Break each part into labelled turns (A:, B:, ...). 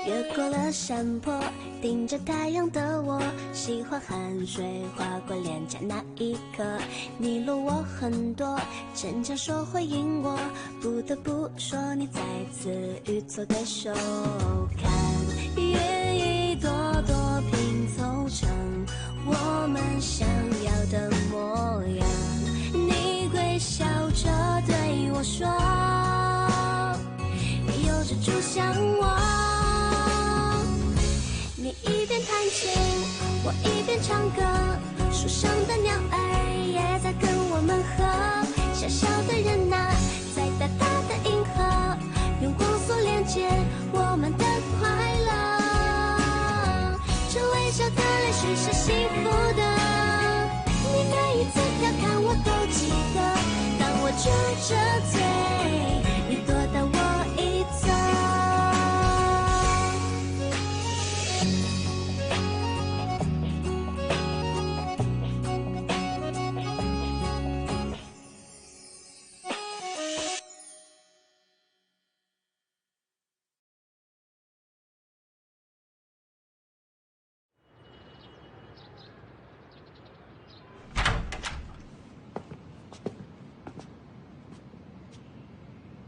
A: 越过了山坡，盯着太阳的我，喜欢汗水划过脸颊那一刻。你落我很多，逞强说回应我，不得不说你再次与错对手。看云一朵朵拼凑成我们想要的模样，你微笑着对我说，有着主向往。你一边弹琴，我一边唱歌，树上的鸟儿也在跟我们和。小小的人啊，在大大的银河，用光速连接我们的快乐。这微笑的泪水是幸福的，你每一次调侃我都记得。当我撅着嘴，你躲到我一侧。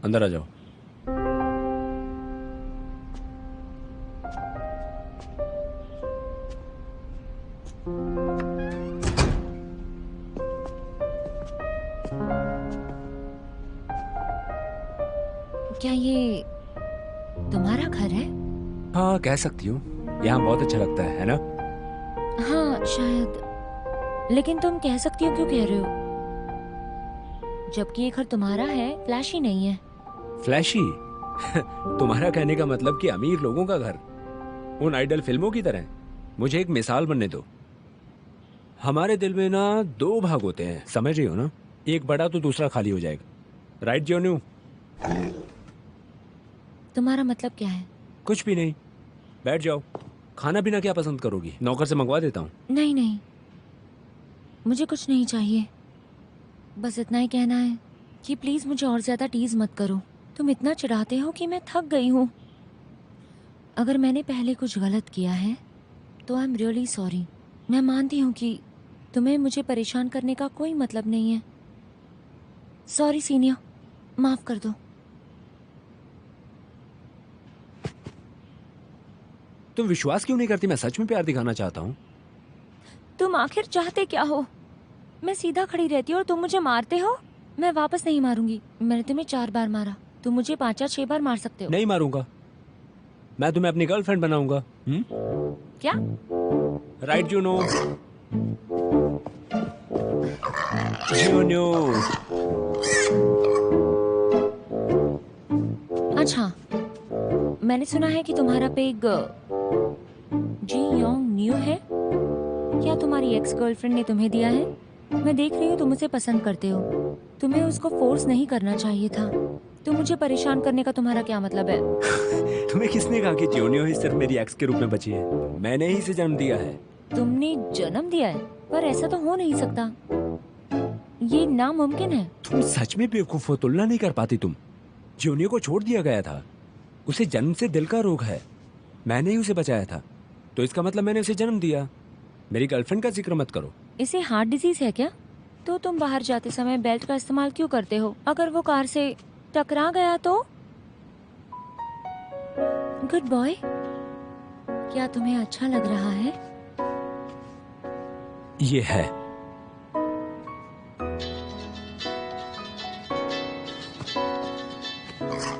B: अंदर आ जाओ।
C: क्या ये तुम्हारा घर है?
B: हाँ, कह सकती हूँ। यहाँ बहुत अच्छा लगता है ना?
C: हाँ शायद, लेकिन तुम कह सकती हो क्यों कह रहे हो? जबकि ये घर तुम्हारा है, फ्लैशी नहीं है।
B: फ्लैशी? तुम्हारा कहने का मतलब कि अमीर लोगों का घर, उन आइडल फिल्मों की तरह। मुझे एक मिसाल बनने दो। हमारे दिल में ना दो भाग होते हैं, समझ रही हो ना? एक बड़ा तो दूसरा खाली हो जाएगा। राइट जोन्यू?
C: तुम्हारा मतलब क्या है?
B: कुछ भी नहीं, बैठ जाओ। खाना पीना क्या पसंद करोगी? नौकर से मंगवा देता हूँ।
C: नहीं नहीं, मुझे कुछ नहीं चाहिए। बस इतना ही कहना है कि प्लीज मुझे और ज्यादा टीज मत करो। तुम इतना चिढ़ाते हो कि मैं थक गई हूँ। अगर मैंने पहले कुछ गलत किया है तो आई एम रियली सॉरी। मैं मानती हूँ कि तुम्हें मुझे परेशान करने का कोई मतलब नहीं है। सॉरी सीनियर, माफ कर दो।
B: तुम विश्वास क्यों नहीं करती? मैं सच में प्यार दिखाना चाहता हूँ।
C: तुम आखिर चाहते क्या हो? मैं सीधा खड़ी रहती हूँ और तुम मुझे मारते हो। मैं वापस नहीं मारूंगी। मैंने तुम्हें 4 बार मारा, तुम मुझे 5 या 6 बार मार सकते हो।
B: नहीं मारूंगा, मैं तुम्हें अपनी गर्लफ्रेंड बनाऊंगा।
C: क्या?
B: Right Juno? जूनो।
C: अच्छा, मैंने सुना है कि तुम्हारा पेग जी योंग न्यू है। क्या तुम्हारी एक्स गर्लफ्रेंड ने तुम्हें दिया है? मैं देख रही हूँ तुम उसे पसंद करते हो। तुम्हें उसको फोर्स नहीं करना चाहिए था। तो मुझे परेशान करने का तुम्हारा क्या मतलब है?
B: तुम्हें किसने कहा कि जियोनियो ही सिर्फ मेरी एक्स के रूप में बची है? मैंने ही इसे जन्म दिया है।
C: तुमने जन्म दिया है? पर ऐसा तो हो नहीं सकता, ये नामुमकिन है।
B: तुम सच में बेवकूफ हो, तुलना नहीं कर पाती तुम। जियोनियो को छोड़ दिया गया था, उसे जन्म से दिल का रोग है। मैंने ही उसे बचाया था, तो इसका मतलब मैंने उसे जन्म दिया। मेरी गर्लफ्रेंड का जिक्र मत करो।
C: इसे हार्ट डिजीज है क्या? तो तुम बाहर जाते समय बेल्ट का इस्तेमाल क्यों करते हो? अगर वो कार से टकरा गया तो? गुड बॉय, क्या तुम्हें अच्छा लग रहा है?
B: ये है।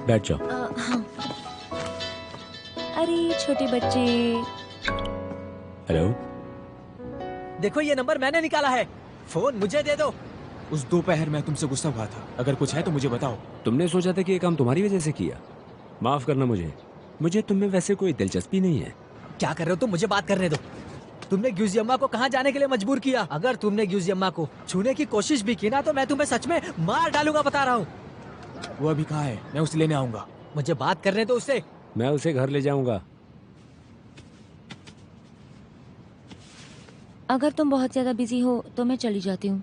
B: बैठ जाओ।
C: हाँ। अरे छोटे बच्चे।
B: हेलो,
D: देखो ये नंबर मैंने निकाला है, फोन मुझे दे दो।
E: उस दोपहर मैं तुमसे गुस्सा हुआ था, अगर कुछ है तो मुझे बताओ।
B: तुमने सोचा था कि ये काम तुम्हारी वजह से किया? माफ करना मुझे तुम में वैसे कोई दिलचस्पी नहीं है।
D: क्या कर रहे हो तुम? मुझे बात करने दो। तुमने ग्यूजियम्मा को कहाँ जाने के लिए मजबूर किया? अगर तुमने ग्यूजियम्मा को छूने की कोशिश भी की ना तो मैं तुम्हें सच में मार डालूंगा, बता रहा हूँ।
E: वो अभी कहाँ है? मैं उसे लेने आऊंगा।
D: मुझे बात करने दो उससे।
B: मैं उसे घर ले जाऊंगा।
C: अगर तुम बहुत ज्यादा बिजी हो तो मैं चली जाती हूँ।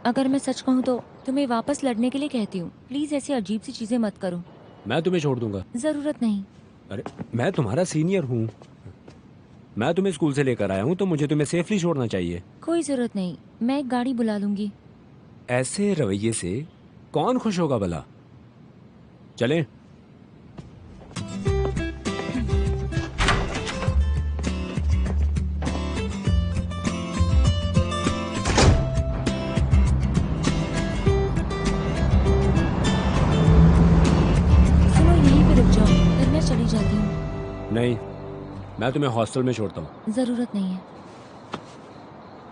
C: अगर मैं सच कहूँ तो तुम्हें वापस लड़ने के लिए कहती हूँ। प्लीज ऐसी अजीब सी चीजें मत करो।
B: मैं तुम्हें छोड़ दूंगा।
C: जरूरत नहीं,
B: अरे मैं तुम्हारा सीनियर हूँ, मैं तुम्हें स्कूल से लेकर आया हूँ तो मुझे तुम्हें सेफली छोड़ना चाहिए।
C: कोई जरूरत नहीं, मैं एक गाड़ी बुला लूंगी।
B: ऐसे रवैये से कौन खुश होगा भला? चलें।
C: सुनो, यहीं पे रुक जाओ, फिर मैं चली जाती हूँ।
B: नहीं, मैं तुम्हें हॉस्टल में छोड़ता हूँ।
C: जरूरत नहीं है।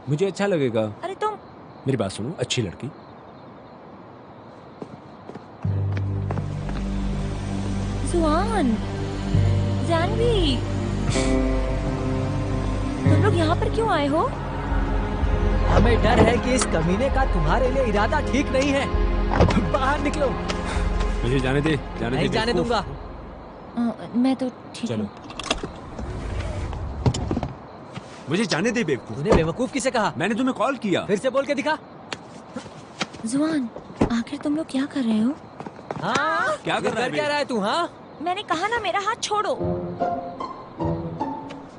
B: मुझे अच्छा लगेगा।
C: अरे तुम,
B: मेरी बात सुनो, अच्छी लड़की।
C: जुआन, जानवी, तुम लोग यहाँ पर क्यों आए हो?
D: हमें डर है कि इस कमीने का तुम्हारे लिए इरादा ठीक नहीं है। बाहर निकलो।
B: मुझे जाने दे, जाने
D: नहीं
B: दे।
D: जाने दूंगा।
C: मैं तो ठीक
E: चलो।
C: हूँ।
B: मुझे जाने दे बेवकूफ।
D: तूने बेवकूफ किसे कहा?
B: मैंने तुम्हें कॉल किया।
D: फिर से बोल के दिखा।
C: जुआन, आखिर तुम लोग क्या कर रहे हो?
D: हाँ?
B: क्या कर
D: ये
B: रहा है
D: क्या
B: बे?
D: रहा है तू? हाँ,
C: मैंने कहा ना, मेरा हाथ छोड़ो।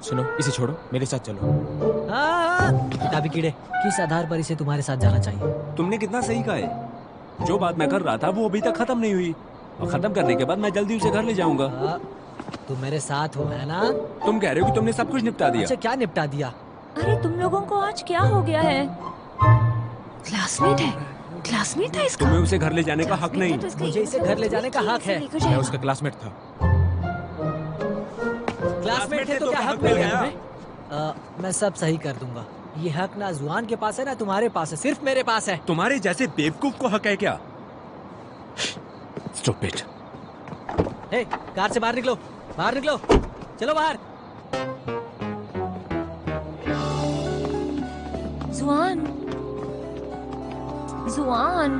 E: सुनो, इसे छोड़ो, मेरे साथ चलो।
D: हाँ। किताबी कीड़े, किस आधार पर इसे तुम्हारे साथ जाना चाहिए?
B: तुमने कितना सही कहा है। जो बात मैं कर रहा था वो अभी तक खत्म नहीं हुई, और खत्म करने के बाद मैं जल्दी उसे घर ले जाऊंगा।
D: हाँ, तुम मेरे साथ हो, है ना?
B: तुम कह रहे हो कि तुमने सब कुछ निपटा दिया।
D: अच्छा, क्या निपटा दिया?
C: अरे तुम लोगों को आज क्या हो गया है? क्लासमेट है, क्लासमेट था इसका।
B: तुम्हें उसे घर ले जाने का हक नहीं।
D: मुझे इसे घर ले जाने का हक है।
E: मैं उसका क्लासमेट था।
D: क्लासमेट है तो क्या हक मिल गया तुम्हें? मैं सब सही कर दूंगा। ये हक ना जुआन के पास है ना तुम्हारे पास है, सिर्फ मेरे पास है।
B: तुम्हारे जैसे बेवकूफ को हक है क्या? Stupid.
D: हे, कार से बाहर निकलो, बाहर निकलो, चलो बाहर।
C: जुआन, जुआन,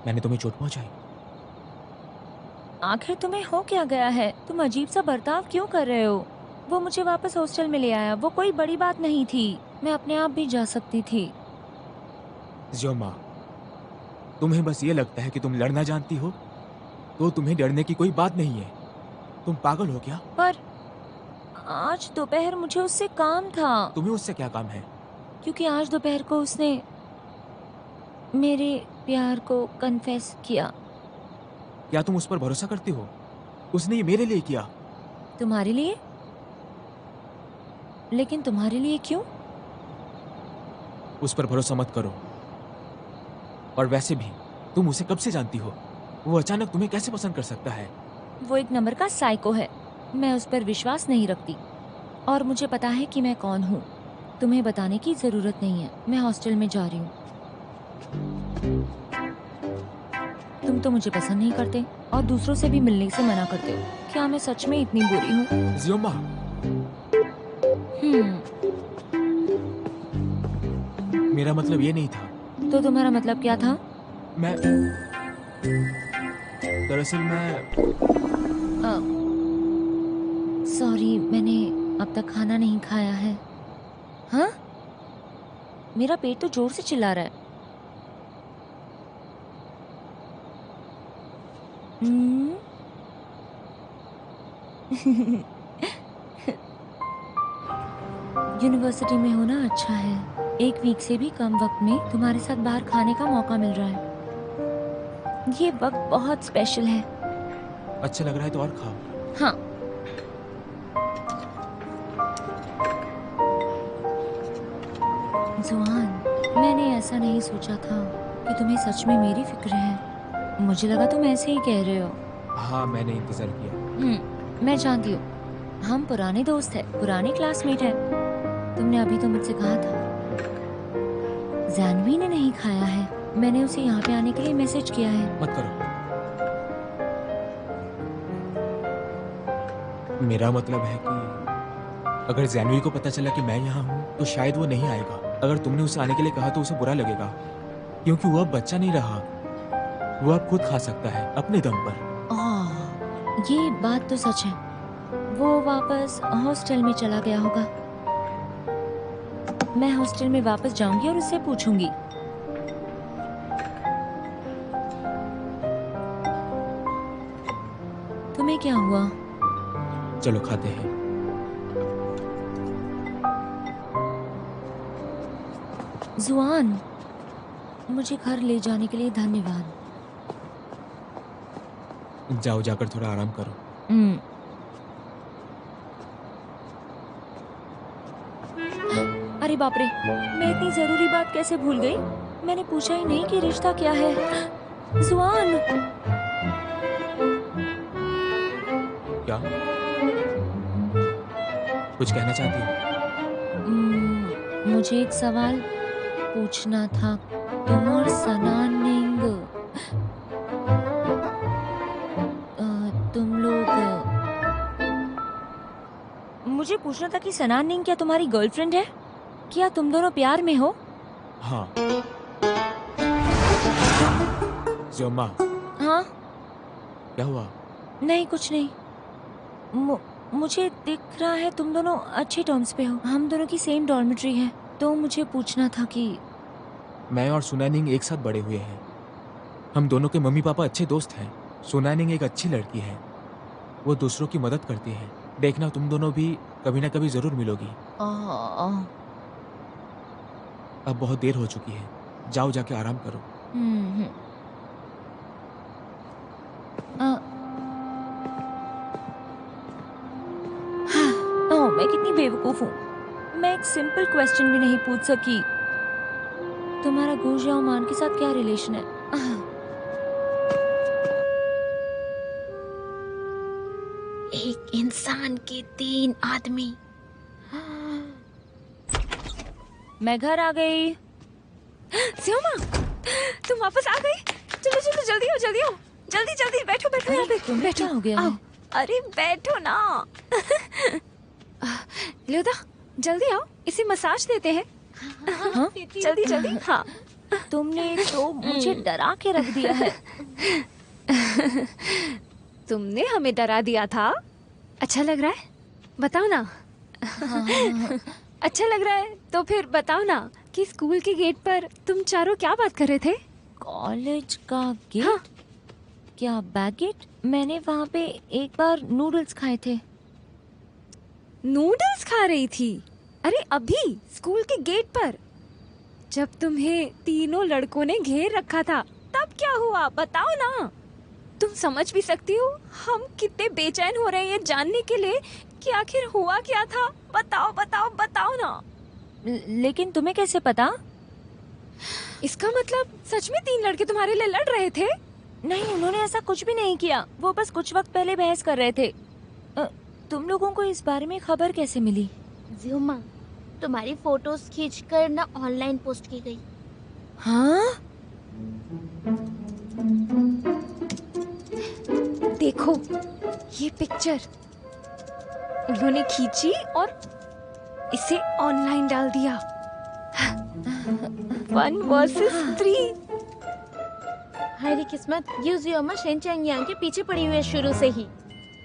E: मैंने तुम्हें चोट पहुंचाई।
C: आखिर तुम्हें हो क्या गया है? तुम अजीब सा बर्ताव क्यों कर रहे हो? वो मुझे वापस हॉस्टल में ले आया, वो कोई बड़ी बात नहीं थी। मैं अपने आप भी जा सकती थी।
E: ज़ियोमा, तुम्हें बस ये लगता है कि तुम लड़ना जानती हो, तो तुम्हें डरने की कोई बात नहीं है। तुम पागल हो क्या?
C: पर आज दोपहर मुझे उससे काम था।
E: तुम्हें उससे क्या काम है?
C: क्योंकि आज दोपहर को उसने मेरे प्यार को कन्फेस किया।
E: क्या तुम उस पर भरोसा करती हो? उसने ये मेरे लिए किया।
C: तुम्हारे लिए? लेकिन तुम्हारे लिए क्यों?
E: उस पर भरोसा मत करो। और वैसे भी तुम उसे कब से जानती हो? वो अचानक तुम्हें कैसे पसंद कर सकता है?
C: वो एक नंबर का साइको है। मैं उस पर विश्वास नहीं रखती, और मुझे पता है कि मैं कौन हूँ। तुम्हें बताने की जरूरत नहीं है। मैं हॉस्टल में जा रही हूँ। तुम तो मुझे पसंद नहीं करते और दूसरों से भी मिलने से मना करते हो। क्या मैं सच में इतनी बुरी हूँ?
E: ज़ियोमा, मेरा मतलब ये नहीं था।
C: तो तुम्हारा मतलब क्या था?
E: मैं दरअसल मैं
C: सॉरी, मैंने अब तक खाना नहीं खाया है। हाँ, मेरा पेट तो जोर से चिल्ला रहा है। यूनिवर्सिटी में होना अच्छा है। एक वीक से भी कम वक्त में तुम्हारे साथ बाहर खाने का मौका मिल रहा है। ये वक्त बहुत स्पेशल है।
E: अच्छा लग रहा है तो और खाओ।
C: हाँ। जुआन, मैंने ऐसा नहीं सोचा था कि तुम्हें सच में मेरी फिक्र है। मुझे लगा तुम ऐसे ही कह रहे हो।
E: हाँ, मैंने इंतजार किया।
C: मैं जानती हूँ। हम पुराने दोस्त हैं, पुराने क्लासमेट हैं। तुमने अभी तो मुझसे कहा था। जानवी ने नहीं खाया है। मैंने उसे यहाँ पे आने के लिए मैसेज किया है।
E: मत करो। मेरा मतलब है कि अगर जानवी को पता चला कि मैं यहाँ हूँ तो शायद वो नहीं आएगा। अगर तुमने उसे आने के लिए कहा तो उसे बुरा लगेगा, क्योंकि वो अब बच्चा नहीं रहा। वो अब खुद खा सकता है अपने दम पर।
C: ये बात तो सच है। वो वापस हॉस्टल में चला गया होगा। मैं हॉस्टल में वापस जाऊंगी और उससे पूछूंगी। तुम्हें क्या हुआ?
E: चलो खाते हैं।
C: जुआन, मुझे घर ले जाने के लिए धन्यवाद।
E: जाओ, जाकर थोड़ा आराम करो।
C: अरे बाप रे, मैं इतनी जरूरी बात कैसे भूल गई? मैंने पूछा ही नहीं कि रिश्ता क्या है। जुआन,
E: क्या कुछ कहना चाहती हो?
C: मुझे एक सवाल पूछना था। तुम और सना निंग, तुम लोग, मुझे पूछना था कि सना निंग क्या तुम्हारी गर्लफ्रेंड है? क्या तुम दोनों प्यार में हो?
E: हाँ। जोमा,
C: हाँ?
E: क्या हुआ?
C: नहीं, कुछ नहीं। मुझे दिख रहा है तुम दोनों अच्छे टर्म्स पे हो। हम दोनों की सेम डॉर्मेट्री है, तो मुझे पूछना था कि
E: मैं और सुनैनिंग एक साथ बड़े हुए हैं। हम दोनों के मम्मी पापा अच्छे दोस्त हैं। सुनैनिंग एक अच्छी लड़की है, वो दूसरों की मदद करती है। देखना, तुम दोनों भी कभी ना कभी जरूर मिलोगी। अब बहुत देर हो चुकी है, जाओ जाके आराम करो।
C: मैं कितनी बेवकूफ हूँ। मैं एक सिंपल क्वेश्चन भी नहीं पूछ सकी। तुम्हारा गुजिया मान के साथ क्या रिलेशन है?
A: एक इंसान के 3 आदमी।
C: मैं घर आ गई।
F: स्योमा, तुम वापस आ गई? चलो चलो, जल्दी आओ, जल्दी आओ, जल्दी जल्दी, बैठो बैठो यहाँ पे।
C: तुम्हें क्या हो गया?
F: आओ, अरे बैठो ना। ल्योदा, जल्दी आओ, इसे मसाज देते हैं।
C: हाँ?
F: जल्दी जल्दी। हाँ,
C: तुमने तो मुझे डरा के रख दिया है।
F: तुमने हमें डरा दिया था। अच्छा लग रहा है? बताओ ना। अच्छा लग रहा है तो फिर बताओ ना कि स्कूल के गेट पर तुम चारों क्या बात कर रहे थे?
C: कॉलेज का गेट?
F: हाँ।
C: क्या बैक गेट? मैंने वहाँ पे एक बार नूडल्स खाए थे।
F: नूडल्स खा रही थी? अरे अभी स्कूल के गेट पर, जब तुम्हें तीनों लड़कों ने घेर रखा था, तब क्या हुआ? बताओ ना। तुम समझ भी सकती हो हम कितने बेचैन हो रहे हैं ये जानने के लिए कि आखिर हुआ क्या था। बताओ बताओ बताओ ना।
C: लेकिन तुम्हें कैसे पता?
F: इसका मतलब सच में 3 लड़के तुम्हारे लिए लड़ रहे थे?
C: नहीं, उन्होंने ऐसा कुछ भी नहीं किया। वो बस कुछ वक्त पहले बहस कर रहे थे। तुम लोगों को इस बारे में खबर कैसे मिली?
A: ज़्यूमा, तुम्हारी फोटोज खींचकर ना ऑनलाइन पोस्ट की गई।
C: हाँ?
F: देखो ये पिक्चर उन्होंने खींची और इसे ऑनलाइन डाल दिया। 1 वर्सेस 3।
A: हमारी किस्मत यूजियोमा शेनचैंग यांग के पीछे पड़ी हुई है शुरू से ही।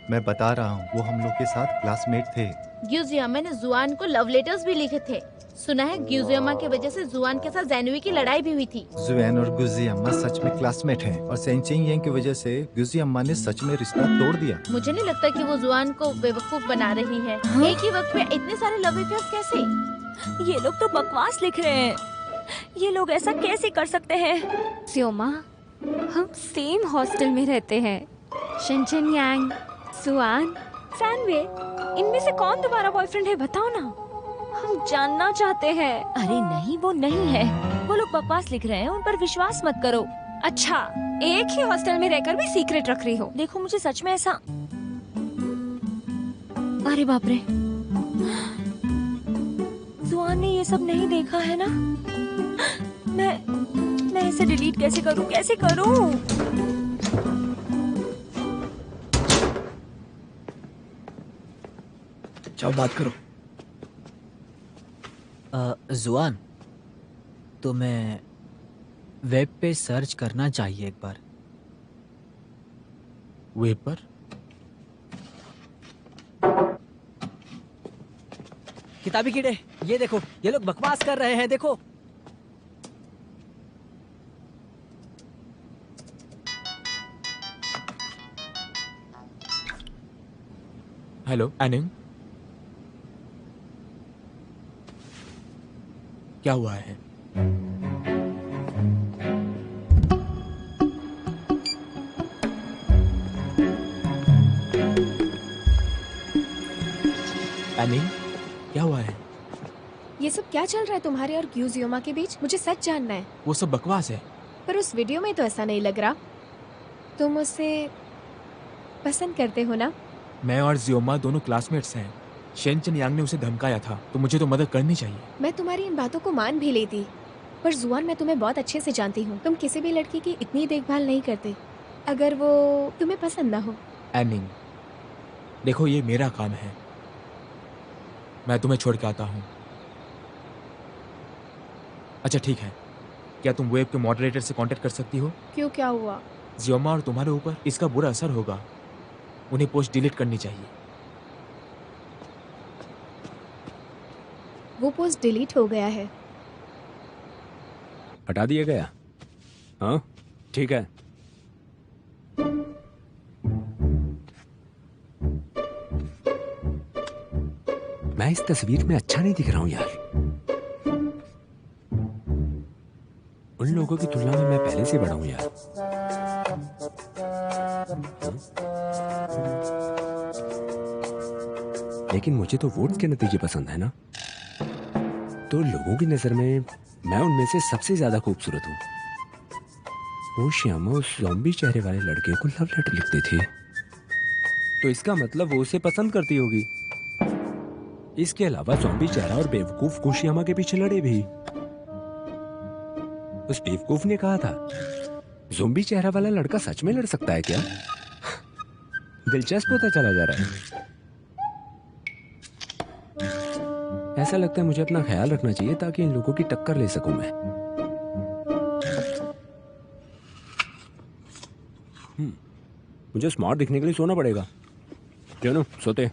G: मैं बता रहा हूँ, वो हम लोग के साथ क्लासमेट थे।
A: यूजियोमा ने जुआन को लव लेटर्स भी लिखे थे। सुना है यूजियोमा की वजह से जुआन के साथ जैनुई की लड़ाई भी हुई थी।
G: जुआन और गुजियम्मा सच में क्लासमेट हैं और सेंचेंग यांग की वजह से गुजियम्मा ने सच में रिश्ता तोड़ दिया।
A: मुझे नहीं लगता कि वो जुआन को बेवकूफ बना रही है।
C: हाँ?
A: एक ही वक्त में इतने सारे लव अफेयर्स कैसे?
C: ये लोग तो बकवास लिख रहे हैं। ये लोग ऐसा कैसे कर सकते हैं?
F: स्योमा, हम सेम हॉस्टल में रहते हैं। शेनचेन यांग, सुआन, सैनवे, इनमें से कौन तुम्हारा बॉयफ्रेंड है? बताओ ना, हम जानना चाहते हैं।
C: अरे नहीं, वो नहीं है। वो लोग बकवास लिख रहे हैं, उन पर विश्वास मत करो।
F: अच्छा, एक ही हॉस्टल में रहकर भी सीक्रेट रख रही हो?
C: देखो, मुझे सच में ऐसा, अरे बाप रे, जुआन ने ये सब नहीं देखा है ना? मैं इसे डिलीट कैसे करूं? कैसे करूं?
D: जाओ बात करो। जुआन, तुम्हें वेब पे सर्च करना चाहिए एक बार।
E: वेब पर?
D: किताबी कीड़े, ये देखो, ये लोग बकवास कर रहे हैं। देखो,
E: हेलो एनिंग, क्या हुआ है? एनिंग, क्या हुआ है?
F: ये सब क्या चल रहा है तुम्हारे और ग्यूजियोमा के बीच? मुझे सच जानना है।
E: वो सब बकवास है।
F: पर उस वीडियो में तो ऐसा नहीं लग रहा। तुम उसे पसंद करते हो ना?
E: मैं और जियोमा दोनों क्लासमेट्स हैं। शेनचन यांग ने उसे धमकाया था, तो मुझे तो मदद करनी चाहिए।
F: मैं तुम्हारी इन बातों को मान भी लेती, पर जुआन, मैं तुम्हें बहुत अच्छे से जानती हूँ। तुम किसी भी लड़की की इतनी देखभाल नहीं करते अगर वो तुम्हें पसंद ना हो।
E: एनिंग, देखो ये मेरा काम है। मैं तुम्हें छोड़ के आता हूँ। अच्छा ठीक है, क्या तुम वेब के मॉडरेटर से कांटेक्ट कर सकती हो?
F: क्यों, क्या हुआ?
E: जियोमा और तुम्हारे ऊपर इसका बुरा असर होगा। उन्हें पोस्ट डिलीट करनी चाहिए।
F: वो पोस्ट डिलीट हो गया है।
B: हटा दिया गया? हाँ ठीक है। मैं इस तस्वीर में अच्छा नहीं दिख रहा हूं यार। उन लोगों की तुलना में मैं पहले से बड़ा हूं यार। लेकिन मुझे तो वोट्स के नतीजे पसंद है ना, तो लोगों की नजर में मैं उनमें से सबसे ज्यादा खूबसूरत हूँ। वो श्यामा उस ज़ॉम्बी चेहरे वाले लड़के को लव लेटर लिखती थी, तो इसका मतलब वो उसे पसंद करती होगी। इसके अलावा ज़ॉम्बी चेहरा और बेवकूफ कुशियामा के पीछे लड़े भी। उस बेवकूफ ने कहा था ज़ॉम्बी चेहरा वाला लड़का सच में लड़ सकता है क्या? दिलचस्प होता चला जा रहा है। ऐसा लगता है मुझे अपना ख्याल रखना चाहिए ताकि इन लोगों की टक्कर ले सकूं मैं। मुझे स्मार्ट दिखने के लिए सोना पड़ेगा। चलो सोते।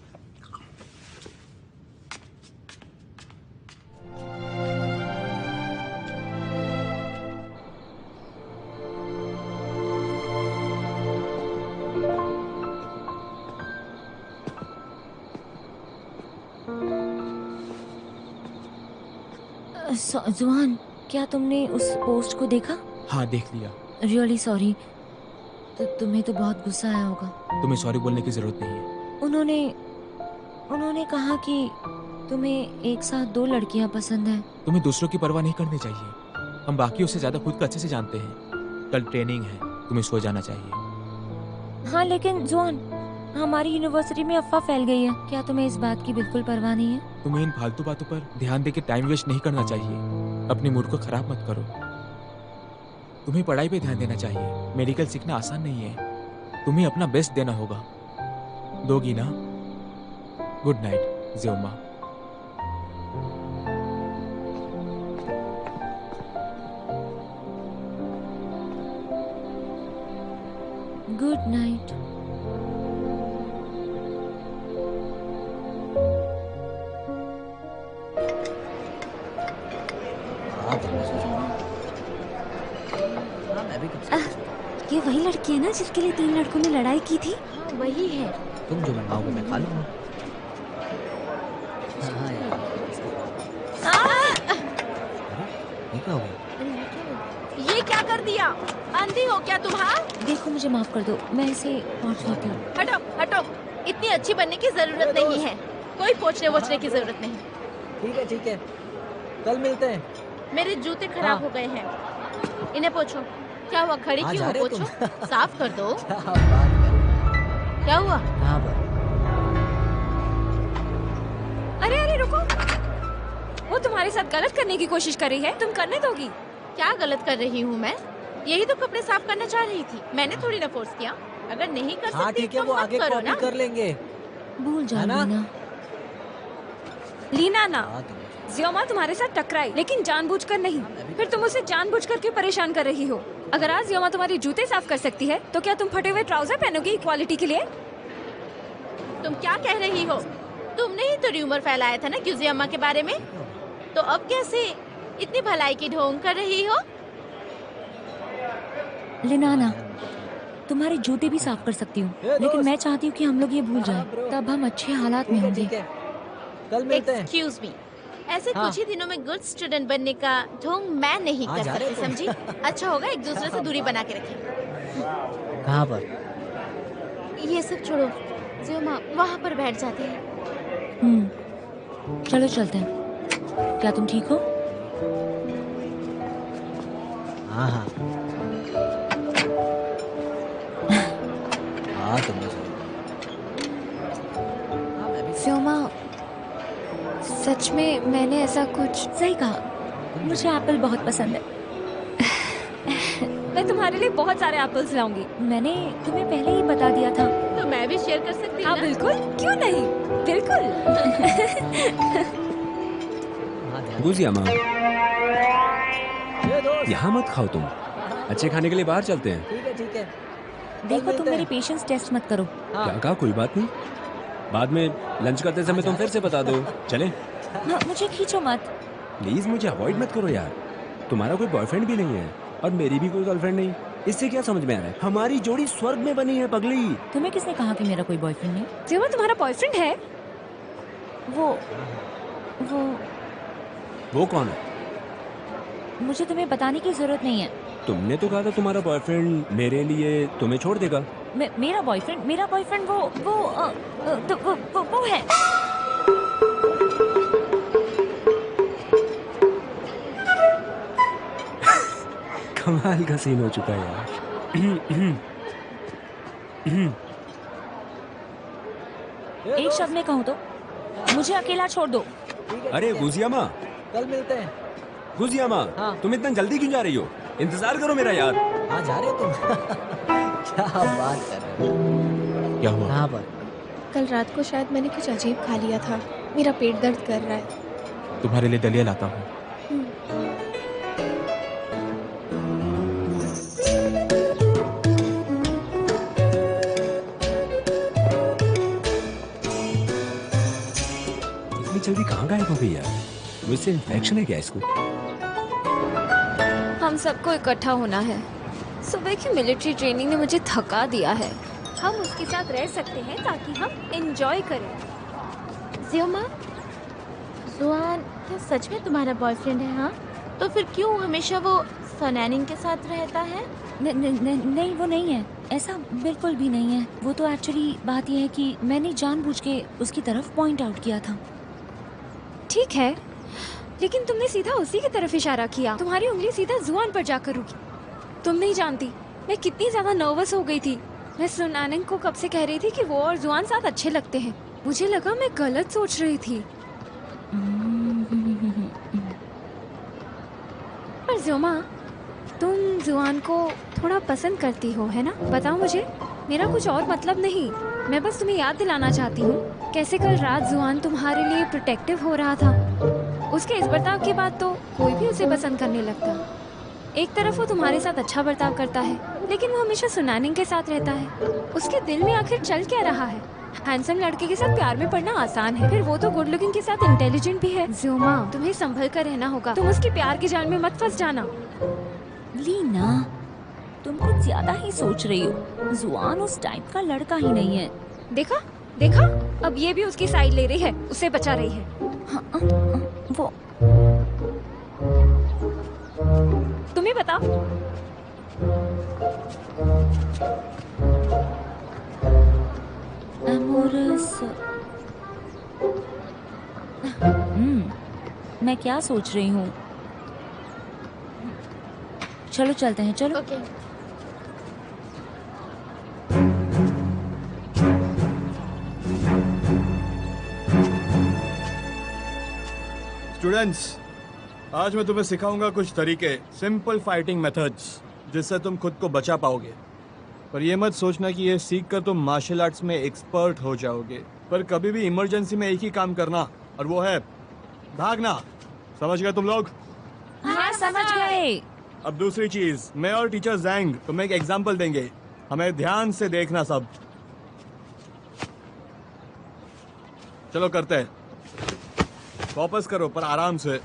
C: जुआन, क्या तुमने उस पोस्ट को देखा?
E: हाँ देख लिया।
C: Really sorry. तो तुम्हें तो बहुत गुस्सा आया होगा।
E: तुम्हें सॉरी बोलने की जरूरत नहीं है।
C: उन्होंने कहा कि तुम्हें एक साथ 2 लड़कियां पसंद हैं।
E: तुम्हें दूसरों की परवाह नहीं करनी चाहिए। हम बाकियों से ज्यादा खुद को अच्छे से जानते हैं। कल ट्रेनिंग है, तुम्हें सो जाना चाहिए।
C: हाँ लेकिन जुआन, हमारी यूनिवर्सिटी में अफवाह फैल गई है। क्या तुम्हें इस बात की बिल्कुल परवाह नहीं है?
E: तुम्हें इन फालतू बातों पर ध्यान देके टाइम वेस्ट नहीं करना चाहिए। अपने मूड को खराब मत करो। तुम्हें पढ़ाई पे ध्यान देना चाहिए। मेडिकल सीखना आसान नहीं है। तुम्हें अपना बेस्ट देना होगा। दोगी ना? गुड नाइट जियोमा।
C: Good night. ये वही लड़की है ना जिसके लिए 3 लड़कों ने लड़ाई की थी?
F: हाँ वही है।
D: तुम जो बनवाओगे मैं खा लूंगा। हाँ यार। ये क्या हो गया?
H: ये क्या कर दिया? अंधी हो क्या तुम? हाँ
C: देखो मुझे माफ कर दो, मैं इसे पहुंच लेती हूँ।
H: हटो हटो, इतनी अच्छी बनने की जरूरत नहीं है। कोई पोछने वोछने की जरूरत नहीं।
D: ठीक है, कल मिलते हैं।
H: मेरे जूते खराब हो गए हैं, इन्हें पोछो। क्या हुआ, खड़ी
D: हाँ,
H: क्यों
D: जा
H: हो?
D: रहे हो
H: पोछो, साफ कर दो।
D: क्या बात कर?
H: क्या हुआ?
D: हाँ पर
F: अरे रुको, वो तुम्हारे साथ गलत करने की कोशिश कर रही है। तुम करने दोगी?
H: क्या गलत कर रही हूँ मैं? यही तो कपड़े साफ करना चाह रही थी। मैंने थोड़ी ना फोर्स किया। अगर नहीं कर
D: हाँ
H: सकती
D: ठीक है,
H: तो
D: वो
H: मत
D: आगे
H: करो
D: कॉपी
H: ना।
D: कर लेंगे।
C: भूल जाओ
D: है ना?
F: लीना ना,
D: हाँ, तुम-
F: जियोमा तुम्हारे साथ टकराई, लेकिन जानबूझकर नहीं। फिर तुम उसे जानबूझकर क्यों परेशान कर रही हो? अगर आज जियोमा तुम्हारे जूते साफ कर सकती है, तो क्या तुम फटे हुए ट्राउजर पहनोगी इक्वालिटी के लिए?
H: तुम क्या कह रही हो? तुमने ही तो र्यूमर फैलाया था ना ग्यूजियामा के बारे में। तो अब कैसे इतनी भलाई की ढोंग कर रही हो?
C: लिनाना, तुम्हारे जूते भी साफ कर सकती हूँ,
D: दोस्त।
C: लेकिन मैं चाहती हूँ कि हम लोग ये भूल
D: हाँ,
C: जाएं,
D: bro।
C: तब हम अच्छे हालात में
D: ठीक है,
C: होंगे।
D: ठीक है, कल मिलते हैं।
H: एक्सक्यूज मी, ऐसे
D: हाँ।
H: कुछ ही दिनों में गुड स्टूडेंट बनने का ढोंग मैं नहीं
D: हाँ,
H: कर
D: जा रहे
H: सकती,
D: तुम।
H: समझी? अच्छा होगा एक दूसरे से दूरी बना के रखें।
D: कहाँ पर?
H: ये सब छोड़ो, ज़ियोमा वहाँ पर बैठ जाते हैं।
C: चलो चलते हैं। क्या तुम ठीक हो?
D: हाँ हाँ हाँ, तुम मुझे
F: ज़ियोमा, सच में मैंने ऐसा कुछ
C: सही कहा, मुझे एप्पल बहुत पसंद है।
F: मैं तुम्हारे लिए बहुत सारे एप्पल्स लाऊंगी।
C: मैंने तुम्हें पहले ही बता दिया था।
H: तो मैं भी शेयर कर सकती हूँ
F: हाँ
H: ना?
F: बिल्कुल, क्यों नहीं, बिल्कुल।
D: हाँ, ध्यान।
B: गुजियामा,
D: ये दोस्त।
B: यहाँ मत खाओ तुम। अच्छे खाने के लिए बाहर चलते हैं।
D: ठीक है, ठीक है।
C: देखो
D: मिलते
C: तुम मेरी
D: हैं।
C: पेशेंस टेस्ट मत करो।
D: हाँ।
B: क्या कहा? कोई बात नहीं, बाद में लंच करते समय तुम फिर से बता दो। चले?
C: हाँ, मुझे खींचो मत।
B: प्लीज मुझे अवॉइड मत करो यार। तुम्हारा कोई बॉयफ्रेंड भी नहीं है और मेरी भी कोई गर्लफ्रेंड नहीं। इससे क्या समझ में आ रहा है? हमारी जोड़ी स्वर्ग में बनी है पगली।
C: तुम्हें किसने कहा कि मेरा कोई बॉयफ्रेंड नहीं?
F: ज़ियोमा, तुम्हारा बॉयफ्रेंड है?
C: वो
B: वो कौन है?
C: मुझे तुम्हें बताने की जरूरत नहीं है।
B: तुमने तो कहा था तुम्हारा बॉयफ्रेंड मेरे लिए तुम्हें छोड़ देगा।
C: मेरा बॉयफ्रेंड वो है।
B: कमाल का सीन हो चुका है यार।
C: एक शब्द में कहूँ तो मुझे अकेला छोड़ दो।
D: ठीक है,
B: अरे
D: ठीक है।
B: गुजियामा,
D: कल मिलते हैं।
B: गुजियामा,
D: हाँ।
B: तुम इतना जल्दी क्यों जा रही हो? इंतजार करो मेरा यार।
D: हाँ, जा रहे हो तुम? क्या बात कर रहे हो?
E: क्या हुआ?
D: कहाँ पर?
I: कल रात को शायद मैंने कुछ अजीब खा लिया था। मेरा पेट दर्द कर रहा है।
E: तुम्हारे लिए दलिया लाता हूँ।
B: इतनी जल्दी कहाँ गायब हो गई यार? मुझसे इन्फेक्शन है क्या इसको?
F: हम सबको इकट्ठा होना है। सुबह की मिलिट्री ट्रेनिंग ने मुझे थका दिया है। हम उसके साथ रह सकते हैं ताकि हम एंजॉय करें।
H: ज़ियोमा, जुआन क्या सच में तुम्हारा बॉयफ्रेंड है? हाँ, तो फिर क्यों हमेशा वो सनैनिंग के साथ रहता है?
C: नहीं, वो नहीं है। ऐसा बिल्कुल भी नहीं है। वो तो एक्चुअली बात यह है कि मैंने जानबूझ के उसकी तरफ पॉइंट आउट किया था।
F: ठीक है, लेकिन तुमने सीधा उसी की तरफ इशारा किया। तुम्हारी उंगली सीधा जुआन पर जाकर रुकी। तुम नहीं जानती मैं कितनी ज्यादा नर्वस हो गई थी। मैं सुनानिंग को कब से कह रही थी कि वो और जुआन साथ अच्छे लगते हैं। मुझे लगा मैं गलत सोच रही थी। पर ज़ियोमा, तुम जुआन को थोड़ा पसंद करती हो, है ना? बताओ मुझे। मेरा कुछ और मतलब नहीं, मैं बस तुम्हें याद दिलाना चाहती हूँ कैसे कल रात जुआन तुम्हारे लिए प्रोटेक्टिव हो रहा था। उसके इस बर्ताव के बाद तो कोई भी उसे पसंद करने लगता। एक तरफ वो तुम्हारे साथ अच्छा बर्ताव करता है, लेकिन वो हमेशा सुनानिंग के साथ रहता है। उसके दिल में आखिर चल क्या रहा है? हैंडसम लड़के के साथ प्यार में पड़ना आसान है, फिर वो तो गुड लुकिंग के साथ इंटेलिजेंट भी है। ज़ियोमा, तुम्हें संभल कर रहना होगा। तुम उसके प्यार के जाल में मत फंस जाना।
C: लीना, तुम कुछ ज्यादा ही सोच रही हो। जुआन उस टाइप का लड़का ही नहीं है।
F: देखा देखा, अब ये भी उसकी साइड ले रही है, उसे बचा रही है।
C: वो
F: तुम्हें बताओ,
C: अमोरस। मैं क्या सोच रही हूँ? चलो चलते हैं, चलो।
H: ओके।
J: स्टूडेंट्स, आज मैं तुम्हें सिखाऊंगा कुछ तरीके, सिंपल फाइटिंग मेथड्स, जिससे तुम खुद को बचा पाओगे। पर ये मत सोचना कि ये सीख कर तुम मार्शल आर्ट्स में एक्सपर्ट हो जाओगे। पर कभी भी इमरजेंसी में एक ही काम करना, और वो है भागना। समझ गए तुम लोग?
C: हाँ, समझ गए।
J: अब दूसरी चीज, मैं और टीचर जैंग तुम्हें एक एग्जाम्पल देंगे। हमें ध्यान से देखना सब। चलो करते हैं। वापस करो पर आराम से।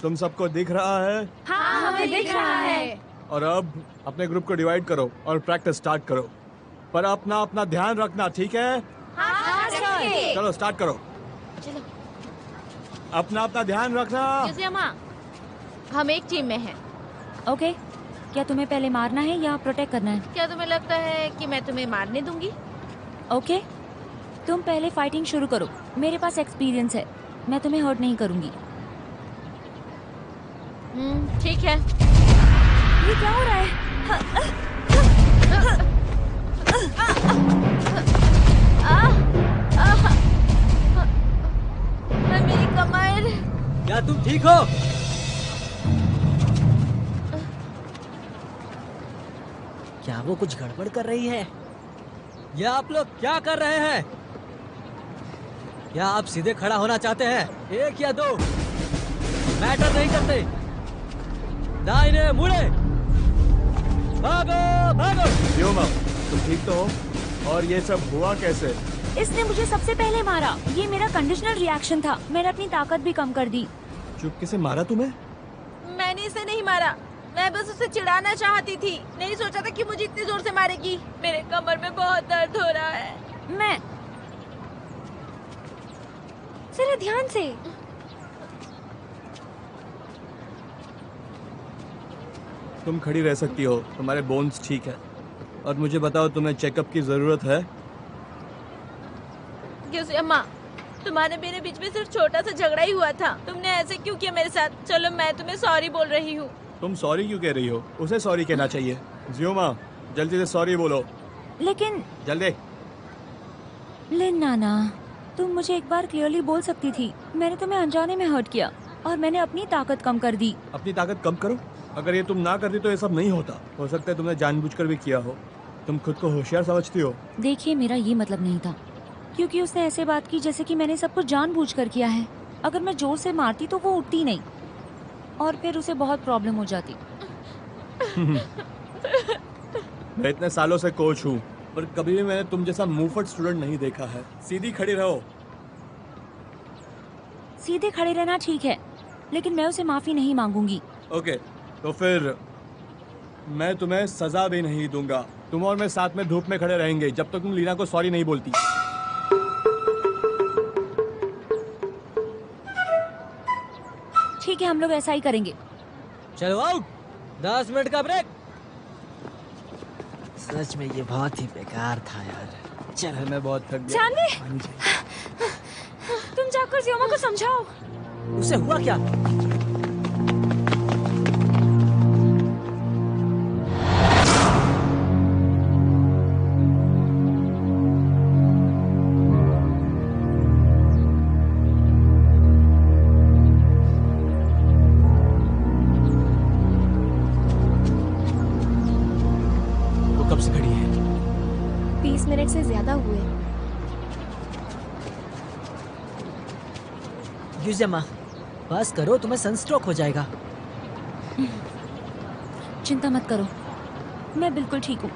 J: तुम सबको दिख रहा है?
F: हाँ, हमें दिख रहा है।
J: और अब अपने ग्रुप को डिवाइड करो और प्रैक्टिस स्टार्ट करो, पर अपना अपना ध्यान रखना, ठीक है?
H: हाँ सर।
J: चलो स्टार्ट करो।
H: चलो
J: अपना अपना ध्यान रखना।
H: यूजी अम्मा, हम एक टीम में हैं।
C: ओके, क्या तुम्हें पहले मारना है या प्रोटेक्ट करना है?
H: क्या तुम्हें लगता है कि मैं तुम्हें मारने दूंगी?
C: ओके, तुम पहले फाइटिंग शुरू करो। मेरे पास एक्सपीरियंस है, मैं तुम्हें हर्ट नहीं करूंगी।
H: ठीक है।
C: ये क्या हो रहा है?
H: मेरी कमर।
D: क्या तुम ठीक हो? क्या वो कुछ गड़बड़ कर रही है? या आप लोग क्या कर रहे हैं? क्या आप सीधे खड़ा होना चाहते हैं? एक या दो मैटर नहीं करते। दाहिने मुड़े, भागो भागो।
J: व्योमा, तुम ठीक तो हो? और ये सब हुआ कैसे?
C: इसने मुझे सबसे पहले मारा। ये मेरा कंडीशनल रिएक्शन था। मैंने अपनी ताकत भी कम कर दी।
J: चुपके से मारा तुम्हें?
H: मैंने इसे नहीं मारा, मैं बस उसे चिढ़ाना चाहती थी। नहीं सोचा था कि मुझे इतनी जोर से मारेगी। मेरे कमर में बहुत दर्द हो रहा है।
C: मैं
F: जरा ध्यान से।
J: तुम खड़ी रह सकती हो, तुम्हारे बोन्स ठीक है। और मुझे बताओ, तुम्हें चेकअप की जरूरत है?
H: यूजी अम्मा, तुम्हारे मेरे बीच में सिर्फ छोटा सा झगड़ा ही हुआ था। तुमने ऐसे क्यों किया मेरे साथ? चलो मैं तुम्हें सॉरी बोल रही हूँ।
J: तुम सॉरी क्यों कह रही हो? उसे सॉरी कहना चाहिए। जियोमा, जल्दी से सॉरी बोलो।
C: लेकिन
J: जल्दी।
C: लिन नाना, तुम मुझे एक बार क्लियरली बोल सकती थी। मैंने तुम्हें अनजाने में हर्ट किया और मैंने अपनी ताकत कम कर दी।
J: अपनी ताकत कम करो? अगर ये तुम ना करती तो ये सब नहीं होता। हो सकता है तुमने जानबूझकर भी किया हो। तुम खुद को होशियार समझती हो।
C: देखिए, मेरा ये मतलब नहीं था, क्योंकि उसने ऐसे बात की जैसे कि मैंने सब कुछ जानबूझकर किया है। अगर मैं जोर से मारती तो वो उठती नहीं और फिर उसे बहुत प्रॉब्लम हो जाती।
J: मैं इतने सालों से कोच हूँ, पर कभी भी मैंने तुम जैसा मुंहफट स्टूडेंट नहीं देखा है। सीधी खड़ी रहो।
C: सीधे खड़े रहना ठीक है, लेकिन मैं उसे माफी नहीं मांगूंगी।
J: ओके, तो फिर मैं तुम्हें सजा भी नहीं दूंगा। तुम और मैं साथ में धूप में खड़े रहेंगे जब तक तुम लीना को सॉरी नहीं बोलती।
C: ठीक है, हम लोग ऐसा ही करेंगे।
D: चलो आउट। 10 मिनट का ब्रेक। सच में ये बहुत ही बेकार था यार। चल,
J: मैं बहुत थक गया।
F: जानवी, तुम जाकर जियोमा को समझाओ।
D: उसे हुआ क्या?
E: वो कब से खड़ी है?
I: 20 मिनट से ज्यादा हुए।
D: यूजियम्मा, बस करो, तुम्हें सनस्ट्रोक हो जाएगा।
C: चिंता मत करो, मैं बिल्कुल ठीक हूँ।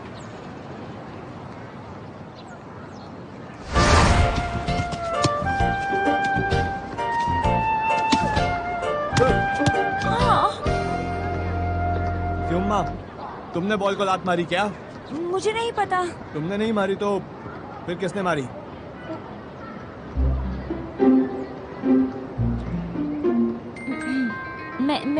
J: क्यों तुमने बॉल को लात मारी क्या?
C: मुझे नहीं पता।
J: तुमने नहीं मारी तो फिर किसने मारी?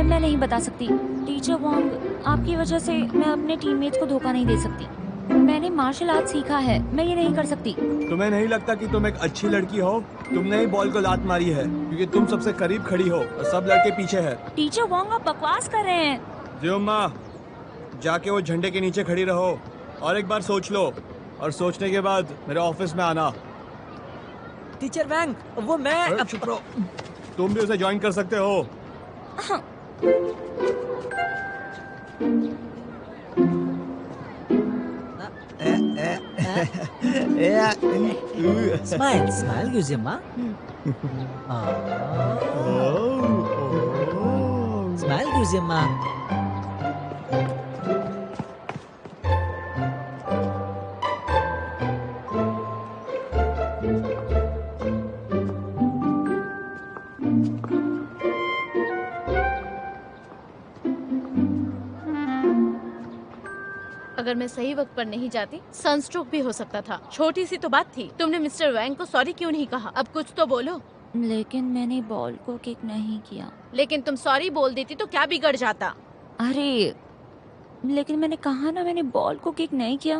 C: मैं नहीं बता सकती। टीचर वोंग, आपकी वजह से मैं अपने टीममेट्स को धोखा नहीं दे सकती। मैंने मार्शल आर्ट सीखा है, मैं ये नहीं कर सकती।
J: तुम्हें नहीं लगता कि तुम एक अच्छी लड़की हो? तुमने ही बॉल को लात मारी है क्योंकि तुम सबसे करीब खड़ी हो और सब लड़के पीछे हैं।
C: टीचर वोंग, आप बकवास कर रहे हैं।
J: जियोमा, जाके वो झंडे के नीचे खड़ी रहो और एक बार सोच लो, और सोचने के बाद मेरे ऑफिस में आना।
D: टीचर वैंग, वो मैं।
J: चुप रहो। तुम भी उसे ज्वाइन कर सकते हो।
D: स्माइल स्माइल यूजियम्मा। स्माइल यूजियम्मा।
H: अगर मैं सही वक्त पर नहीं जाती सनस्ट्रोक भी हो सकता था। छोटी सी तो बात थी। तुमने मिस्टर वैंग को सॉरी क्यों नहीं कहा? अब कुछ तो बोलो।
C: लेकिन मैंने बॉल को किक नहीं किया।
H: लेकिन तुम सॉरी बोल देती तो क्या बिगड़ जाता?
C: अरे लेकिन मैंने कहा ना, मैंने बॉल को किक नहीं किया।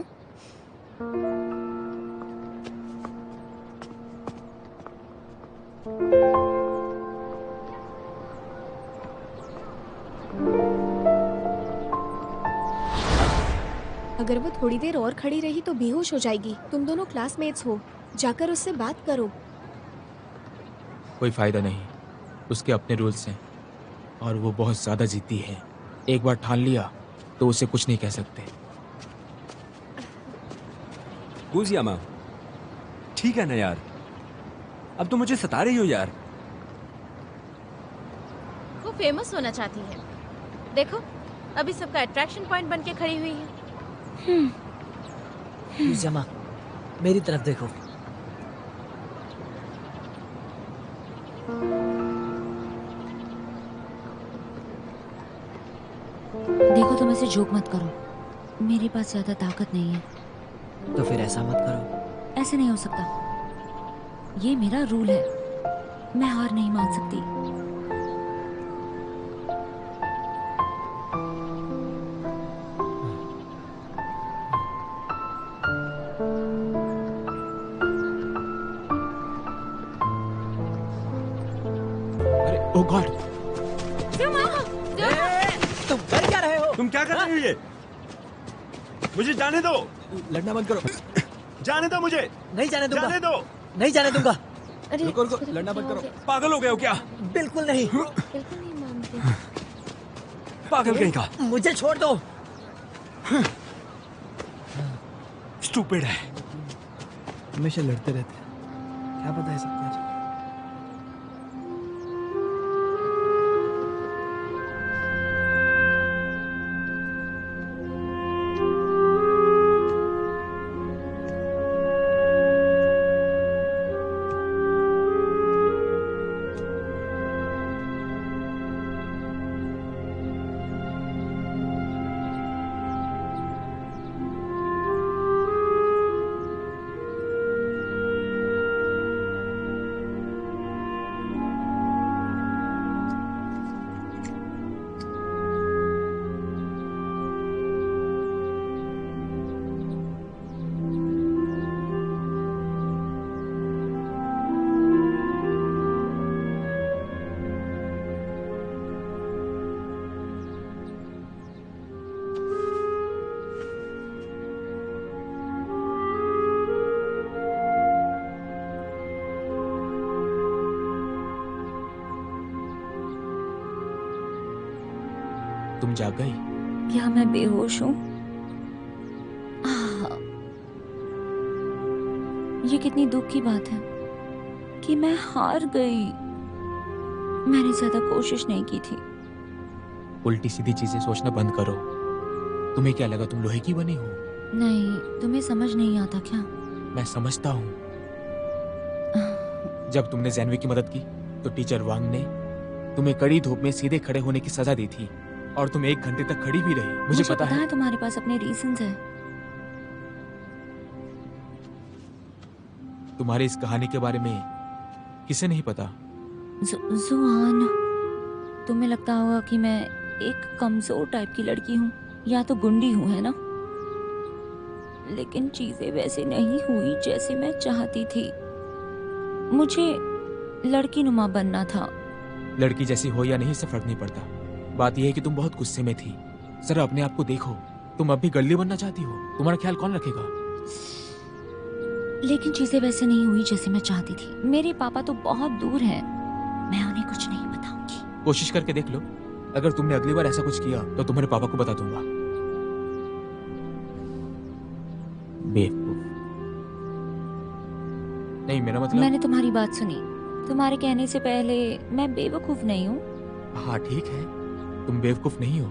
I: अगर वो थोड़ी देर और खड़ी रही तो बेहोश हो जाएगी। तुम दोनों क्लासमेट्स हो, जाकर उससे बात करो।
E: कोई फायदा नहीं, उसके अपने रूल्स हैं और वो बहुत ज्यादा जिद्दी है। एक बार ठान लिया तो उसे कुछ नहीं कह सकते।
B: गुजियामा, ठीक है ना यार, अब तो मुझे सता रही हो यार।
H: वो फेमस होना चाहती है। देखो अभी सबका अट्रैक्शन पॉइंट बन के खड़ी हुई है।
D: जमा, मेरी तरफ देखो।
C: देखो तुम ऐसे जोक मत करो, मेरे पास ज्यादा ताकत नहीं है।
D: तो फिर ऐसा मत करो।
C: ऐसे नहीं हो सकता, ये मेरा रूल है, मैं हार नहीं मान सकती।
E: अरे ओ गॉड,
D: तुम कर क्या रहे हो?
B: तुम क्या कर रही हो ये? मुझे जाने दो।
D: लड़ना बंद करो।
B: जाने दो मुझे।
D: नहीं जाने दूंगा।
B: जाने दो।
D: नहीं जाने दूंगा।
I: अरे
D: रुको रुको, लड़ना बंद करो।
B: पागल हो गए हो क्या?
D: बिल्कुल नहीं।
I: बिल्कुल नहीं मानते।
B: पागल कहीं का।
D: मुझे छोड़ दो।
B: स्टूपिड है।
J: हमेशा लड़ते रहते हैं, क्या पता है सब कुछ।
E: तुम जाग गई?
C: क्या मैं बेहोश हूँ? आह, ये कितनी दुख की बात है कि मैं हार गई। मैंने ज्यादा कोशिश नहीं की थी।
E: उल्टी सीधी चीजें सोचना बंद करो। तुम्हें क्या लगा तुम लोहे की बनी हो?
C: नहीं, तुम्हें समझ नहीं आता क्या?
E: मैं समझता हूँ। जब तुमने जैनवी की मदद की तो टीचर वांग ने तुम्हें कड़ी धूप में सीधे खड़े होने की सजा दी थी और तुम 1 घंटे तक खड़ी भी रही। मुझे पता है
C: तुम्हारे पास अपने रीजंस है।
E: तुम्हारी इस कहानी के बारे में किसे नहीं पता?
C: जुआन, तुम्हें लगता होगा कि मैं एक कमजोर टाइप की लड़की हूँ या तो गुंडी हूँ, है ना? लेकिन चीजें वैसे नहीं हुई जैसे मैं चाहती थी। मुझे लड़की नुमा बनना था।
E: लड़की जैसी हो या नहीं इससे फर्क नहीं पड़ता। बात यह है कि तुम बहुत गुस्से में थी। जरा अपने आप को देखो, तुम अब भी गर्ली बनना चाहती हो। तुम्हारा ख्याल कौन रखेगा?
C: लेकिन चीजें वैसे नहीं हुई जैसे मैं चाहती थी। मेरे पापा तो बहुत दूर हैं, मैं उन्हें कुछ नहीं बताऊंगी।
E: कोशिश करके देख लो। अगर तुमने अगली बार ऐसा कुछ किया तो तुम्हारे पापा को बता दूंगा। बेवकूफ। नहीं, मेरा मतलब
C: मैंने तुम्हारी बात सुनी। तुम्हारे कहने से पहले मैं बेवकूफ नहीं हूँ।
E: हाँ ठीक है, तुम बेवकूफ नहीं हो,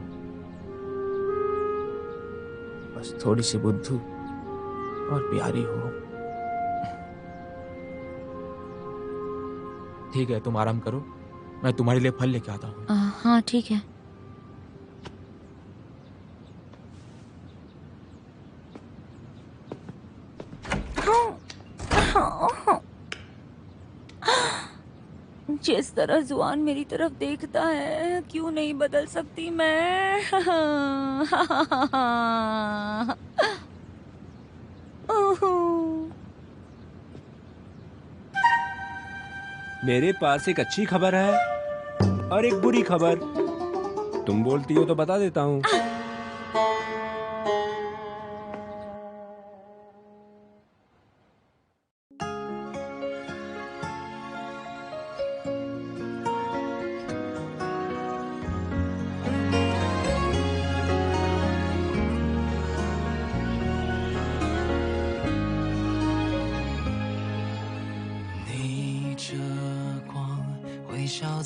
E: बस थोड़ी सी बुद्धू और प्यारी हो। ठीक है, तुम आराम करो, मैं तुम्हारे लिए फल लेके आता हूँ।
C: हाँ ठीक है। जिस तरह जुआन मेरी तरफ देखता है, क्यों नहीं बदल सकती मैं?
B: मेरे पास एक अच्छी खबर है और एक बुरी खबर। तुम बोलती हो तो बता देता हूँ।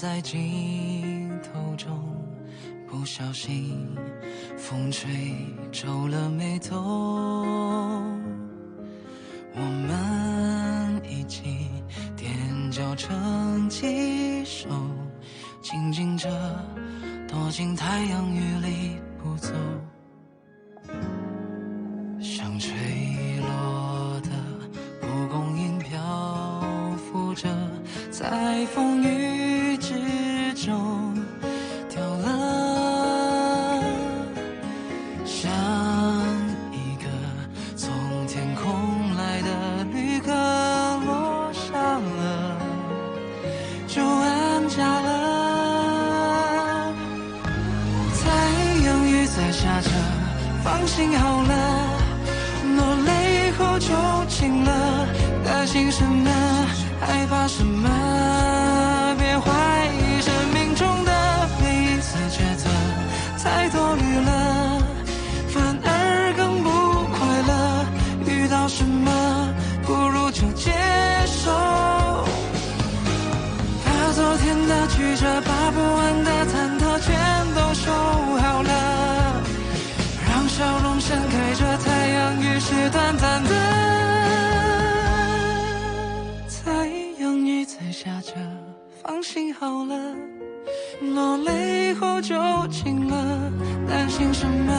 K: 在镜头中，不小心风吹皱了眉头。我们一起踮脚成几首，静静着躲进太阳雨里不走。像吹落的蒲公英漂浮着，在风雨之中掉了，像一个从天空来的旅客落下了，就安家了。太阳雨在下着，放心好了，落泪后就晴了，担心什么，害怕什么，别怀疑生命中的每一次抉择，太多虑了，反而更不快乐。遇到什么，不如就接受，把昨天的曲折，把不完的忐忑全都收好了，让笑容盛开着，太阳雨是短暂的。在下着，放心好了，落泪后就晴了，担心什么，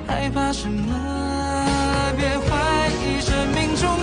K: 害怕什么，别怀疑生命中